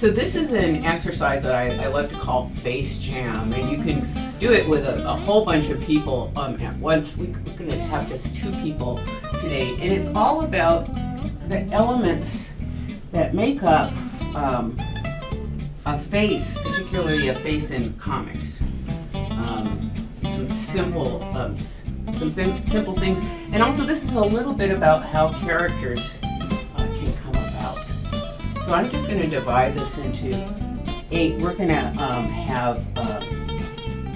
So this is an exercise that I love to call face jam, and you can do it with a whole bunch of people at once. We're going to have just 2 people today, and it's all about the elements that make up a face, particularly a face in comics. Some simple things, and also this is a little bit about how characters can come about. So I'm just going to divide this into 8. We're going to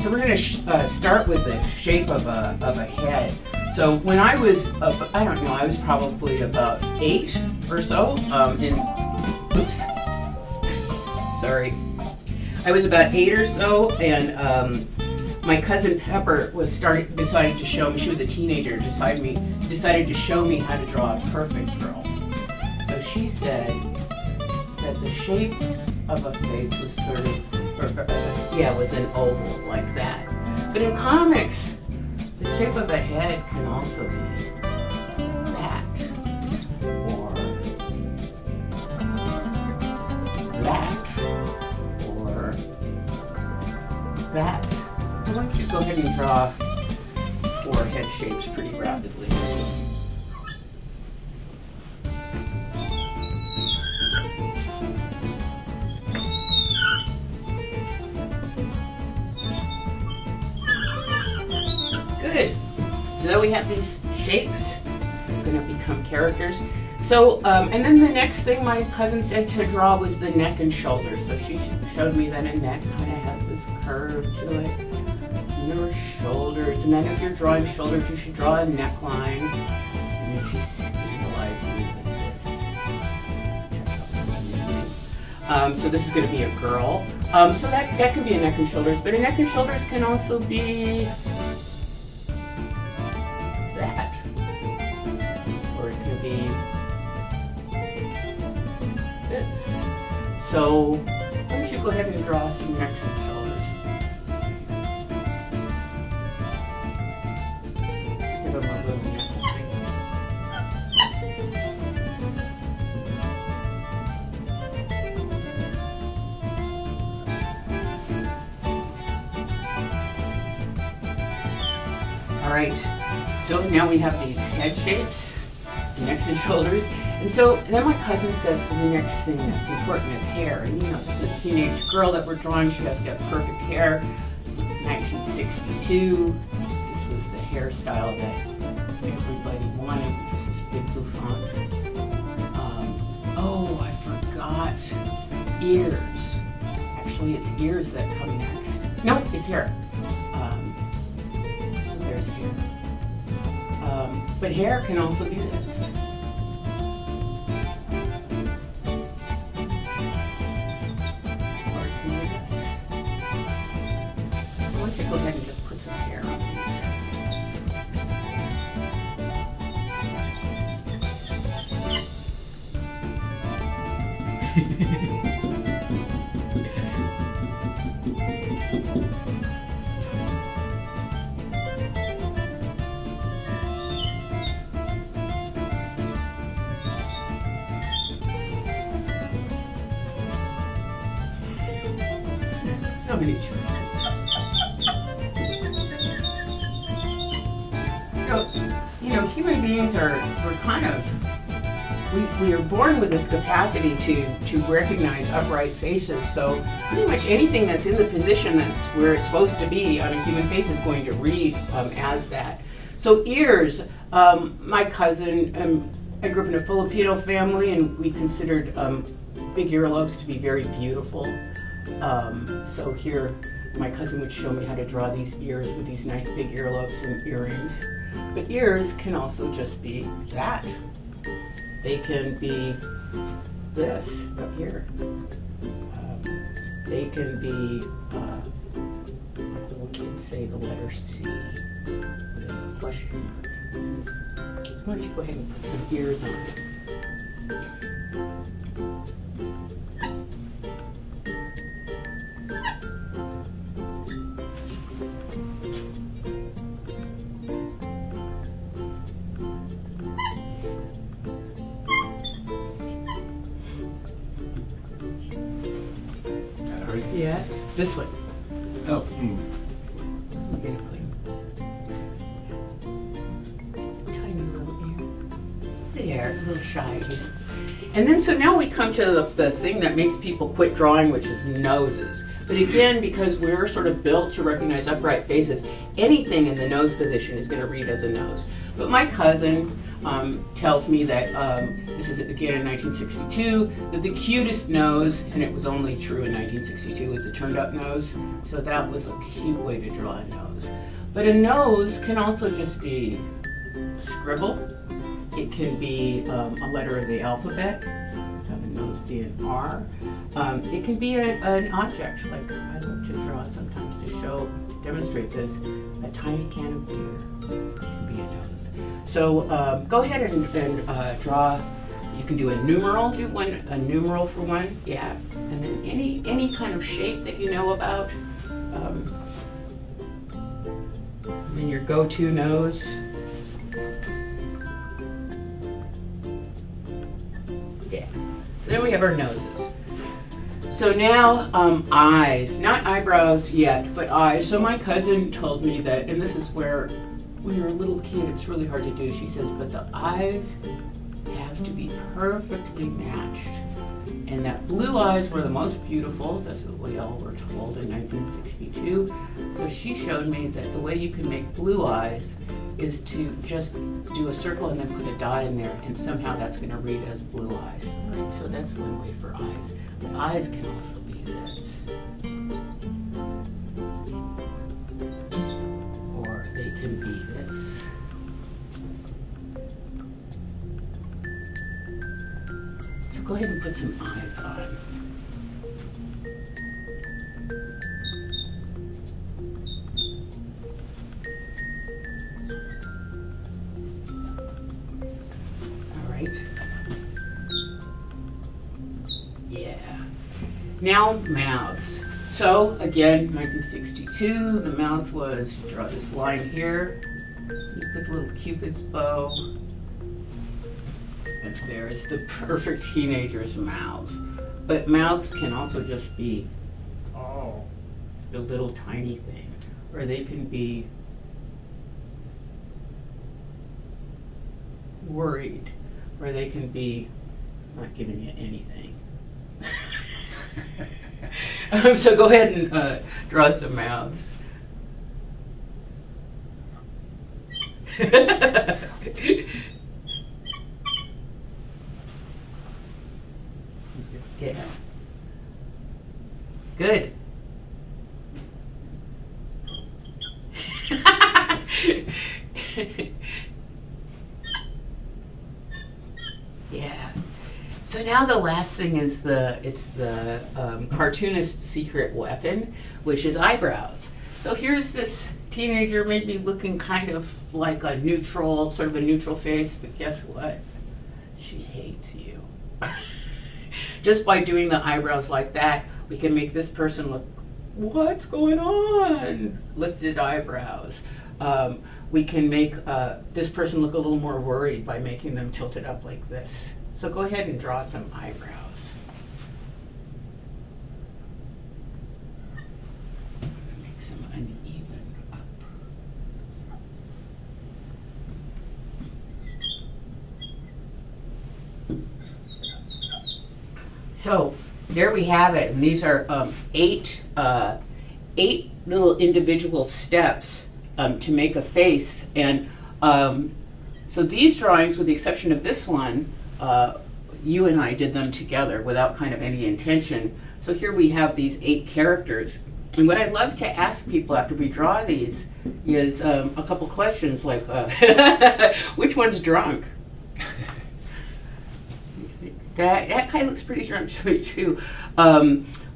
so we're going to start with the shape of a head. So when I was, I don't know, I was probably about 8 or so. Oops, sorry. I was about 8 or so, and my cousin Pepper decided to show me. She was a teenager. Decided to show me how to draw a perfect girl. So she said that the shape of a face was sort of, was an oval like that. But in comics, the shape of a head can also be that, or that, or that. So why don't you go ahead and draw 4 head shapes pretty rapidly. Good. So now we have these shapes. They're going to become characters. So, and then the next thing my cousin said to draw was the neck and shoulders. So she showed me that a neck kind of has this curve to it. And there were shoulders. And then if you're drawing shoulders, you should draw a neckline. And then she scandalized me with this. So this is going to be a girl. So that can be a neck and shoulders. But a neck and shoulders can also be that, or it can be this. So why don't you go ahead and draw some necks and shoulders. Give them a little neck. All right. So now we have these head shapes, necks and shoulders. And so then my cousin says, so the next thing that's important is hair. And you know, this is a teenage girl that we're drawing. She has to have perfect hair. 1962. This was the hairstyle that everybody wanted, which was this big bouffant. Oh, I forgot. Ears. Actually, it's ears that come next. Nope, it's hair. So there's hair. But hair can also be this. Or it can be this. So why don't you go ahead and just put some hair on these. So many choices. So, you know, human beings we're kind of, we are born with this capacity to recognize upright faces. So pretty much anything that's in the position that's where it's supposed to be on a human face is going to read as that. So ears, my cousin, I grew up in a Filipino family, and we considered big earlobes to be very beautiful. So here, my cousin would show me how to draw these ears with these nice big earlobes and earrings. But ears can also just be that. They can be this up here. They can be, like little kids say, the letter C with a question mark. So why don't you go ahead and put some ears on it. Yeah, this one. Oh. Get it clean. Tiny little ear. There, a little shy. And then so now we come to the thing that makes people quit drawing, which is noses. But again, because we're sort of built to recognize upright faces, anything in the nose position is going to read as a nose. But my cousin tells me that, this is again in 1962, that the cutest nose, and it was only true in 1962, was a turned up nose. So that was a cute way to draw a nose. But a nose can also just be a scribble. It can be a letter of the alphabet, have a nose be an R. It can be an object, like I love to draw sometimes to demonstrate this, a tiny can of beer can be a nose. So go ahead and draw. You can do a numeral, a numeral for one, yeah. And then any kind of shape that you know about. And then your go-to nose. Yeah. So then we have our noses. So now eyes, not eyebrows yet, but eyes. So my cousin told me that, and this is where when you're a little kid it's really hard to do. She says, but the eyes have to be perfectly matched. And that blue eyes were the most beautiful. That's what we all were told in 1962. So she showed me that the way you can make blue eyes is to just do a circle and then put a dot in there, and somehow that's going to read as blue eyes. Right? So that's one way for eyes. But eyes can also be this. Or they can be this. So go ahead and put some eyes on. Now mouths. So again, 1962, the mouth was, you draw this line here, you put the little Cupid's bow, and there's the perfect teenager's mouth. But mouths can also just be, the little tiny thing, or they can be worried, or they can be not giving you anything. So go ahead and draw some mouths. Yeah. Good. Yeah. So now the last thing is the cartoonist's secret weapon, which is eyebrows. So here's this teenager maybe looking kind of like a neutral, sort of a neutral face, but guess what? She hates you. Just by doing the eyebrows like that, we can make this person look, what's going on? Lifted eyebrows. We can make this person look a little more worried by making them tilted up like this. So go ahead and draw some eyebrows. Make some uneven up. So there we have it, and these are eight little individual steps to make a face. And so these drawings, with the exception of this one, you and I did them together without kind of any intention. So here we have these 8 characters. And what I love to ask people after we draw these is a couple questions like, which one's drunk? That guy looks pretty drunk to me too.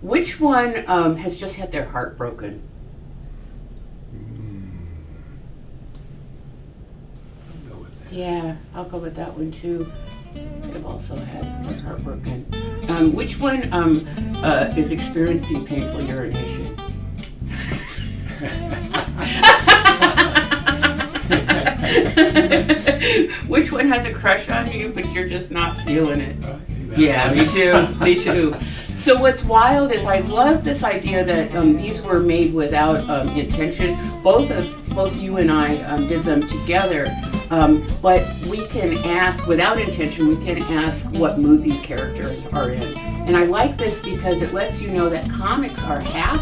Which one has just had their heart broken? I'll go with that. Yeah, I'll go with that one too. I've also had my heart broken. Which one is experiencing painful urination? Which one has a crush on you, but you're just not feeling it? Okay, Yeah, me too. Me too. So what's wild is I love this idea that these were made without intention. Both you and I did them together, but we can ask, without intention, we can ask what mood these characters are in. And I like this because it lets you know that comics are half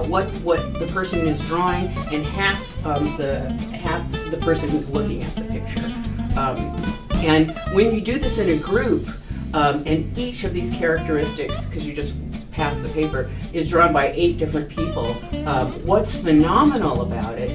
what the person is drawing and half the person who's looking at the picture. And when you do this in a group, and each of these characteristics, because you just pass the paper, is drawn by 8 different people. What's phenomenal about it,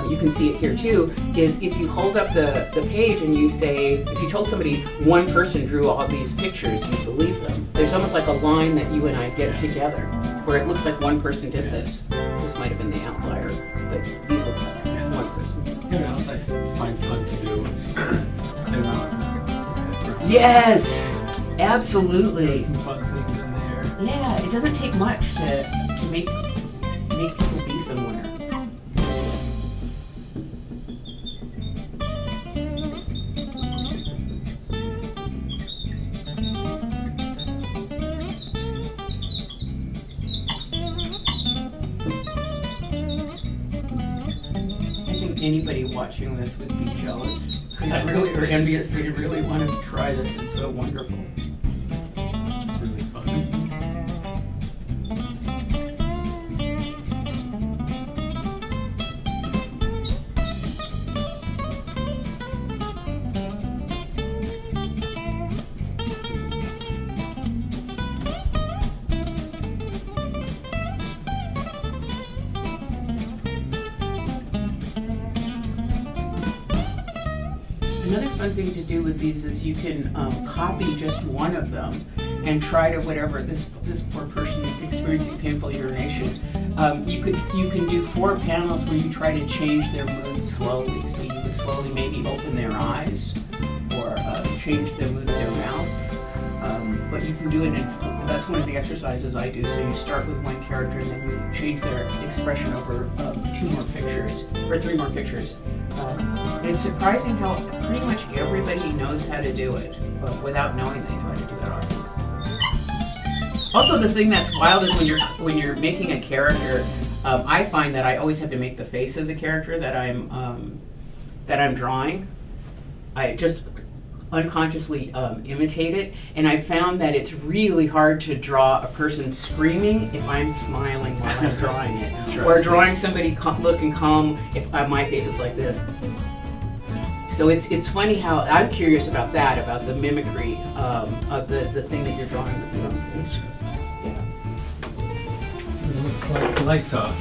you can see it here too, is if you hold up the page and you say, if you told somebody one person drew all these pictures, you believe them. There's almost like a line that you and I get together, where it looks like one person did this. This might have been the outlier, but these look like one person. You know what else I find fun to do is clear out. Yes, absolutely. There's some fun things in there. Yeah, it doesn't take much to make people be somewhere. I think anybody watching this would be jealous. I really, or envious. They really want to try this. It's so wonderful. It's really fun. Another fun thing to do with these is you can copy just one of them and try to whatever this poor person experiencing painful urination. You can do 4 panels where you try to change their mood slowly. So you would slowly maybe open their eyes or change the mood of their mouth. But you can do it that's one of the exercises I do. So you start with one character and then you change their expression over 2 more pictures or 3 more pictures. And it's surprising how pretty much everybody knows how to do it, but without knowing they know how to do it already. Also, the thing that's wild is when you're making a character, I find that I always have to make the face of the character that I'm drawing. I just unconsciously imitate it, and I found that it's really hard to draw a person screaming if I'm smiling while I'm drawing it, or drawing somebody looking calm if my face is like this. So it's funny how I'm curious about that, about the mimicry of the thing that you're drawing with your own face. Yeah. So it looks like the lights off.